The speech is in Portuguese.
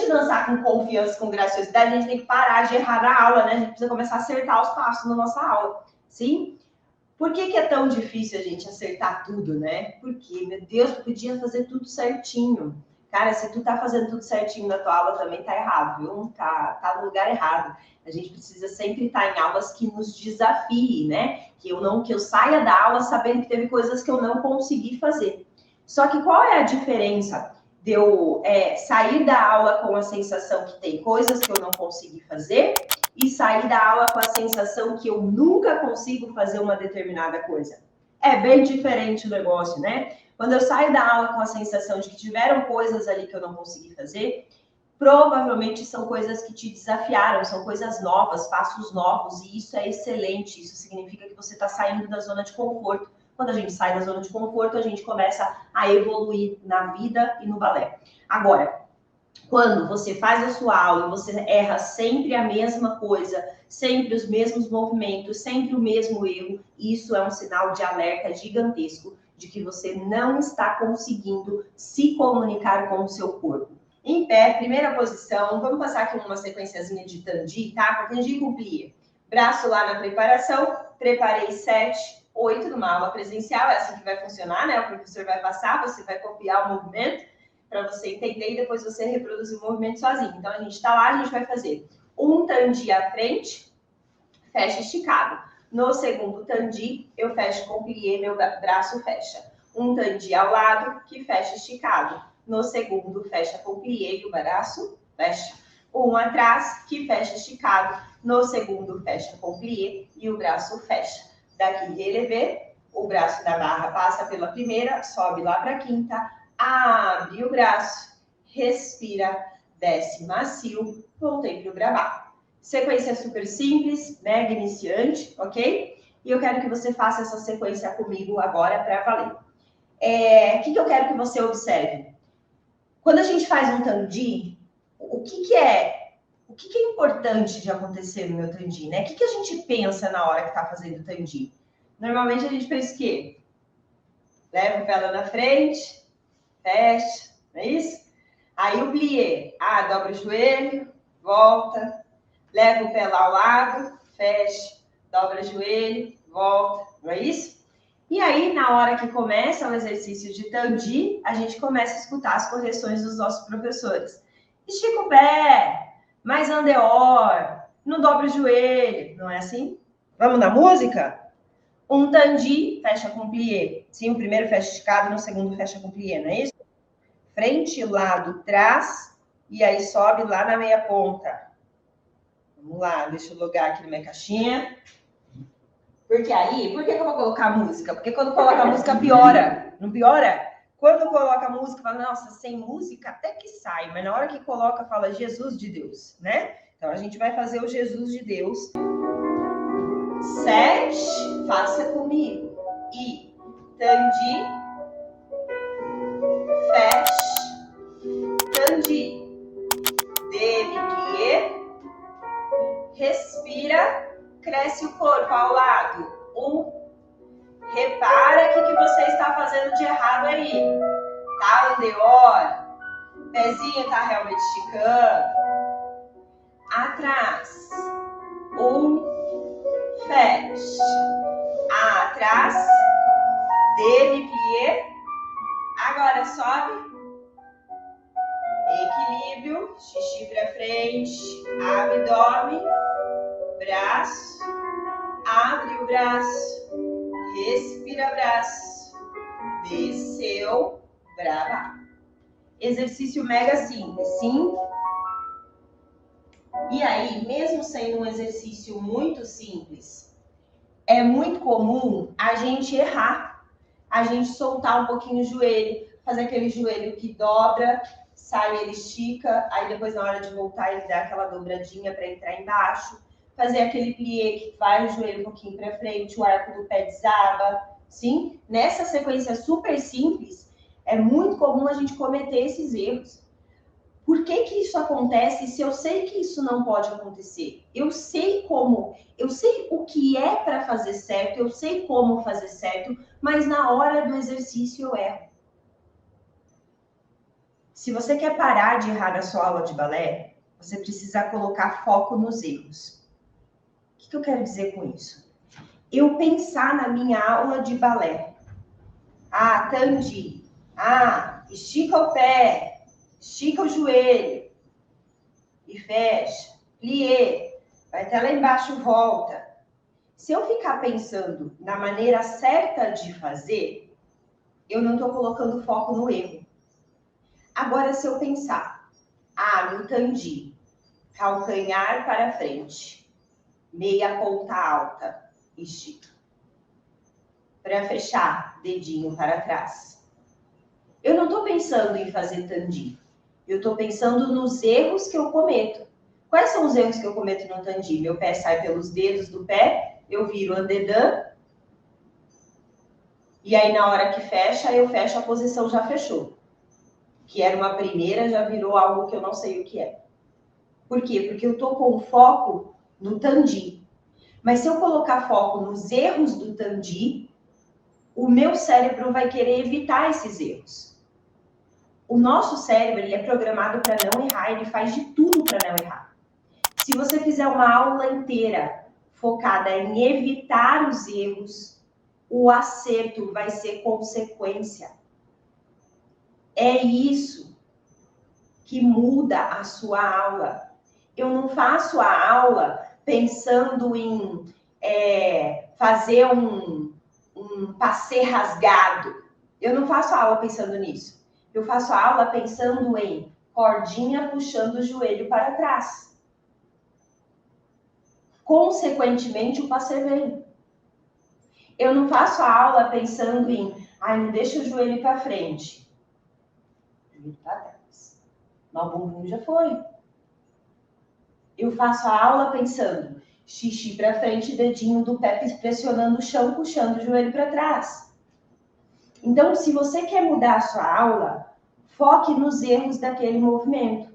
gente dançar com confiança, com graciosidade, a gente tem que parar de errar na aula, né? A gente precisa começar a acertar os passos na nossa aula, sim? Por que é tão difícil a gente acertar tudo, né? Porque, meu Deus, tu podia fazer tudo certinho. Cara, se tu tá fazendo tudo certinho na tua aula, também tá errado, viu? Tá no lugar errado. A gente precisa sempre estar em aulas que nos desafiem, né? Que eu saia da aula sabendo que teve coisas que eu não consegui fazer. Só que qual é a diferença de eu sair da aula com a sensação que tem coisas que eu não consegui fazer e sair da aula com a sensação que eu nunca consigo fazer uma determinada coisa? É bem diferente o negócio, né? Quando eu saio da aula com a sensação de que tiveram coisas ali que eu não consegui fazer, provavelmente são coisas que te desafiaram, são coisas novas, passos novos, e isso é excelente. Isso significa que você está saindo da zona de conforto. Quando a gente sai da zona de conforto, a gente começa a evoluir na vida e no balé. Agora, quando você faz a sua aula e você erra sempre a mesma coisa, sempre os mesmos movimentos, sempre o mesmo erro, isso é um sinal de alerta gigantesco de que você não está conseguindo se comunicar com o seu corpo. Em pé, primeira posição, vamos passar aqui uma sequenciazinha de Tandi, tá? Tandi com plié. Braço lá na preparação, preparei 7, 8 numa aula presencial, é assim que vai funcionar, né? O professor vai passar, você vai copiar o movimento para você entender e depois você reproduzir o movimento sozinho. Então, a gente está lá, a gente vai fazer um Tandi à frente, fecha esticado. No segundo Tandi, eu fecho com plié, meu braço fecha. Um Tandi ao lado, que fecha esticado. No segundo, fecha com plié e o braço fecha. Um atrás, que fecha esticado. No segundo, fecha com plié e o braço fecha. Daqui, relevé, o braço da barra passa pela primeira, sobe lá para a quinta, abre o braço, respira, desce macio, voltei para o Brabá. Sequência super simples, mega iniciante, ok? E eu quero que você faça essa sequência comigo agora para valer. O que eu quero que você observe? Quando a gente faz um Tandi, o que é importante de acontecer no meu Tandi, né? O que a gente pensa na hora que está fazendo o Tandi? Normalmente a gente pensa o quê? Leva o pé lá na frente, fecha, não é isso? Aí o plié, dobra o joelho, volta, leva o pé lá ao lado, fecha, dobra o joelho, volta, não é isso? E aí, na hora que começa o exercício de Tandi, a gente começa a escutar as correções dos nossos professores. Estica o pé, mais andeor, não dobra o joelho, não é assim? Vamos na música? Um Tandi, fecha com plié. Sim, o primeiro fecha esticado, no segundo fecha com plié, não é isso? Frente, lado, trás, e aí sobe lá na meia ponta. Vamos lá, deixa eu logar aqui na minha caixinha. Porque aí, por que eu vou colocar música? Porque quando coloca a música, piora. Não piora? Quando coloca a música, fala, nossa, sem música até que sai. Mas na hora que coloca, fala Jesus de Deus, né? Então, a gente vai fazer o Jesus de Deus. 7, faça comigo. E, Tandi, feche, Tandi, demi-plié, respira, cresce o corpo ao lado. 1, repara o que você está fazendo de errado aí. Tá, andeor, pezinho tá realmente esticando. Atrás. 1, fecha. Atrás, demi-plié. Agora sobe. Equilíbrio, xixi para frente, abdômen, braço, abre o braço, respira braço, desceu, Brabá. Exercício mega simples, sim? E aí, mesmo sendo um exercício muito simples, é muito comum a gente errar, a gente soltar um pouquinho o joelho, fazer aquele joelho que dobra, sai, ele estica, aí depois na hora de voltar ele dá aquela dobradinha para entrar embaixo, fazer aquele plié que vai o joelho um pouquinho para frente, o arco do pé desaba, sim? Nessa sequência super simples, é muito comum a gente cometer esses erros. Por que isso acontece se eu sei que isso não pode acontecer? Eu sei como, eu sei o que é para fazer certo, eu sei como fazer certo, mas na hora do exercício eu erro. Se você quer parar de errar a sua aula de balé, você precisa colocar foco nos erros. O que eu quero dizer com isso? Eu pensar na minha aula de balé. Ah, Tandi. Ah, estica o pé, estica o joelho e fecha. Plié, vai até lá embaixo, volta. Se eu ficar pensando na maneira certa de fazer, eu não estou colocando foco no erro. Agora, se eu pensar, no Tandi, calcanhar para frente, meia ponta alta, estica. Para fechar, dedinho para trás. Eu não estou pensando em fazer Tandi. Eu estou pensando nos erros que eu cometo. Quais são os erros que eu cometo no Tandi? Meu pé sai pelos dedos do pé, eu viro andedã, e aí na hora que fecha, eu fecho, a posição já fechou. Que era uma primeira, já virou algo que eu não sei o que é. Por quê? Porque eu estou com foco no Tandi. Mas se eu colocar foco nos erros do Tandi, o meu cérebro vai querer evitar esses erros. O nosso cérebro, ele é programado para não errar, ele faz de tudo para não errar. Se você fizer uma aula inteira focada em evitar os erros, o acerto vai ser consequência. É isso que muda a sua aula. Eu não faço a aula pensando em fazer um passê rasgado. Eu não faço a aula pensando nisso. Eu faço a aula pensando em cordinha puxando o joelho para trás. Consequentemente, o passê vem. Eu não faço a aula pensando em, não deixa o joelho para frente. Joelho para trás. Mas o bumbum já foi. Eu faço a aula pensando, xixi para frente, dedinho do pé pressionando o chão, puxando o joelho para trás. Então, se você quer mudar a sua aula, foque nos erros daquele movimento.